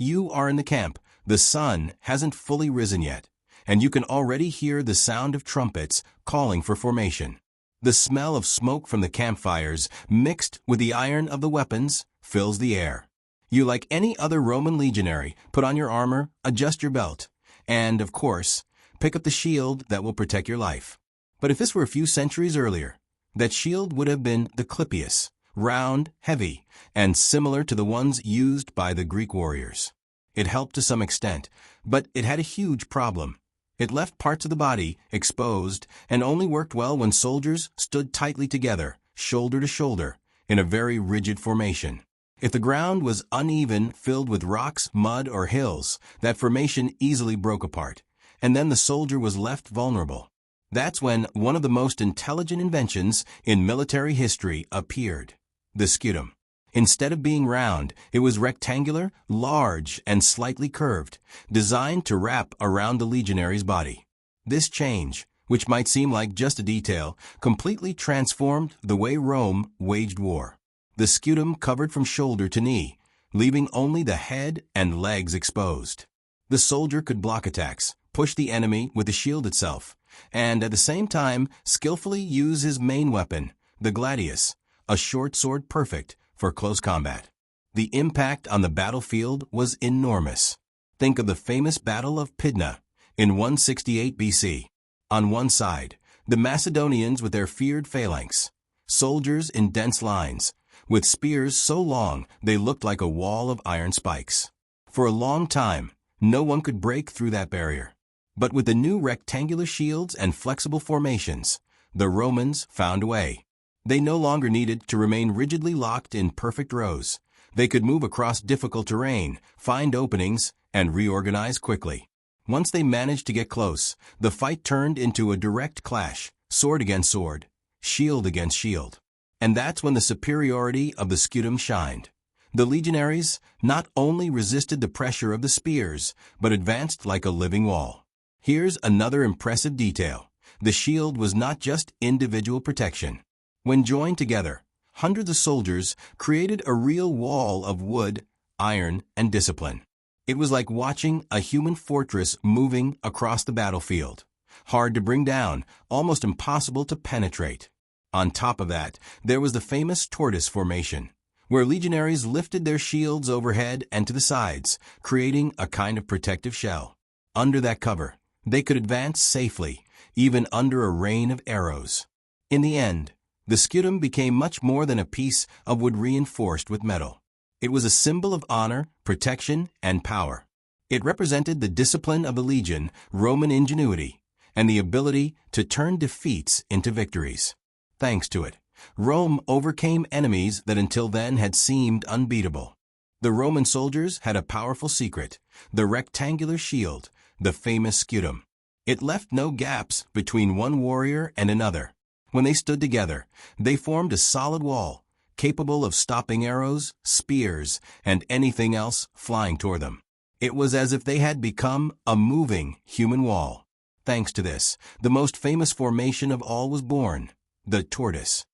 You are in the camp. The sun hasn't fully risen yet, and you can already hear the sound of trumpets calling for formation. The smell of smoke from the campfires, mixed with the iron of the weapons, fills the air. You, like any other Roman legionary, put on your armor, adjust your belt, and, of course, pick up the shield that will protect your life. But if this were a few centuries earlier, that shield would have been the clypeus, round, heavy, and similar to the ones used by the Greek warriors. It helped to some extent, but it had a huge problem. It left parts of the body exposed and only worked well when soldiers stood tightly together, shoulder to shoulder, in a very rigid formation. If the ground was uneven, filled with rocks, mud, or hills, that formation easily broke apart, and then the soldier was left vulnerable. That's when one of the most intelligent inventions in military history appeared: the scutum. Instead of being round, it was rectangular, large, and slightly curved, designed to wrap around the legionary's body. This change, which might seem like just a detail, completely transformed the way Rome waged war. The scutum covered from shoulder to knee, leaving only the head and legs exposed. The soldier could block attacks, push the enemy with the shield itself, and at the same time skillfully use his main weapon, the gladius, a short sword perfect for close combat. The impact on the battlefield was enormous. Think of the famous Battle of Pydna in 168 BC. On one side, the Macedonians with their feared phalanx, soldiers in dense lines, with spears so long they looked like a wall of iron spikes. For a long time, no one could break through that barrier. But with the new rectangular shields and flexible formations, the Romans found a way. They no longer needed to remain rigidly locked in perfect rows. They could move across difficult terrain, find openings, and reorganize quickly. Once they managed to get close, the fight turned into a direct clash, sword against sword, shield against shield. And that's when the superiority of the scutum shined. The legionaries not only resisted the pressure of the spears, but advanced like a living wall. Here's another impressive detail. The shield was not just individual protection. When joined together, hundreds of soldiers created a real wall of wood, iron, and discipline. It was like watching a human fortress moving across the battlefield. Hard to bring down, almost impossible to penetrate. On top of that, there was the famous tortoise formation, where legionaries lifted their shields overhead and to the sides, creating a kind of protective shell. Under that cover, they could advance safely, even under a rain of arrows. In the end, the scutum became much more than a piece of wood reinforced with metal. It was a symbol of honor, protection, and power. It represented the discipline of the legion, Roman ingenuity, and the ability to turn defeats into victories. Thanks to it, Rome overcame enemies that until then had seemed unbeatable. The Roman soldiers had a powerful secret: the rectangular shield, the famous scutum. It left no gaps between one warrior and another. When they stood together, they formed a solid wall, capable of stopping arrows, spears, and anything else flying toward them. It was as if they had become a moving human wall. Thanks to this, the most famous formation of all was born: the tortoise.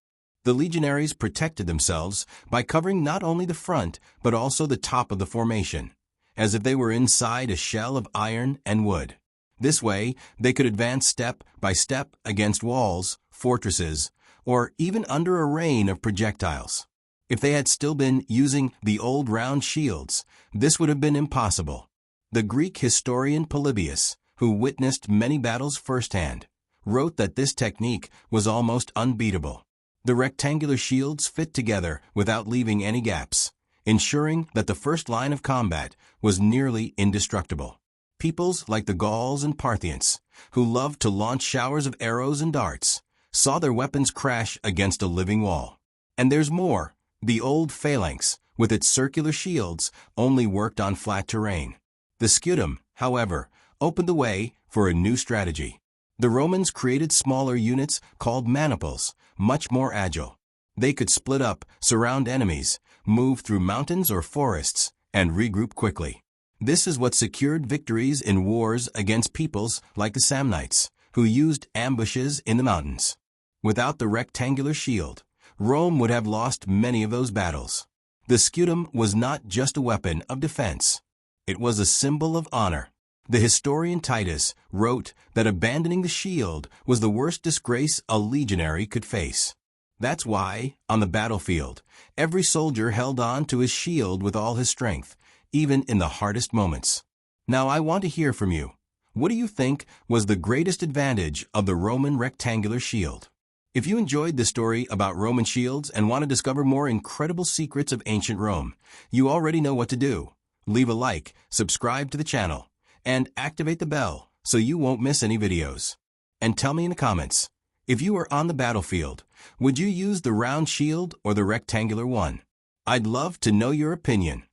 The legionaries protected themselves by covering not only the front, but also the top of the formation, as if they were inside a shell of iron and wood. This way, they could advance step by step against walls, fortresses, or even under a rain of projectiles. If they had still been using the old round shields, this would have been impossible. The Greek historian Polybius, who witnessed many battles firsthand, wrote that this technique was almost unbeatable. The rectangular shields fit together without leaving any gaps, ensuring that the first line of combat was nearly indestructible. Peoples like the Gauls and Parthians, who loved to launch showers of arrows and darts, saw their weapons crash against a living wall. And there's more. The old phalanx, with its circular shields, only worked on flat terrain. The scutum, however, opened the way for a new strategy. The Romans created smaller units called maniples, much more agile. They could split up, surround enemies, move through mountains or forests, and regroup quickly. This is what secured victories in wars against peoples like the Samnites, who used ambushes in the mountains. Without the rectangular shield, Rome would have lost many of those battles. The scutum was not just a weapon of defense. It was a symbol of honor. The historian Titus wrote that abandoning the shield was the worst disgrace a legionary could face. That's why, on the battlefield, every soldier held on to his shield with all his strength, even in the hardest moments. Now I want to hear from you. What do you think was the greatest advantage of the Roman rectangular shield? If you enjoyed this story about Roman shields and want to discover more incredible secrets of ancient Rome, you already know what to do. Leave a like, subscribe to the channel, and activate the bell so you won't miss any videos. And tell me in the comments, if you were on the battlefield, would you use the round shield or the rectangular one? I'd love to know your opinion.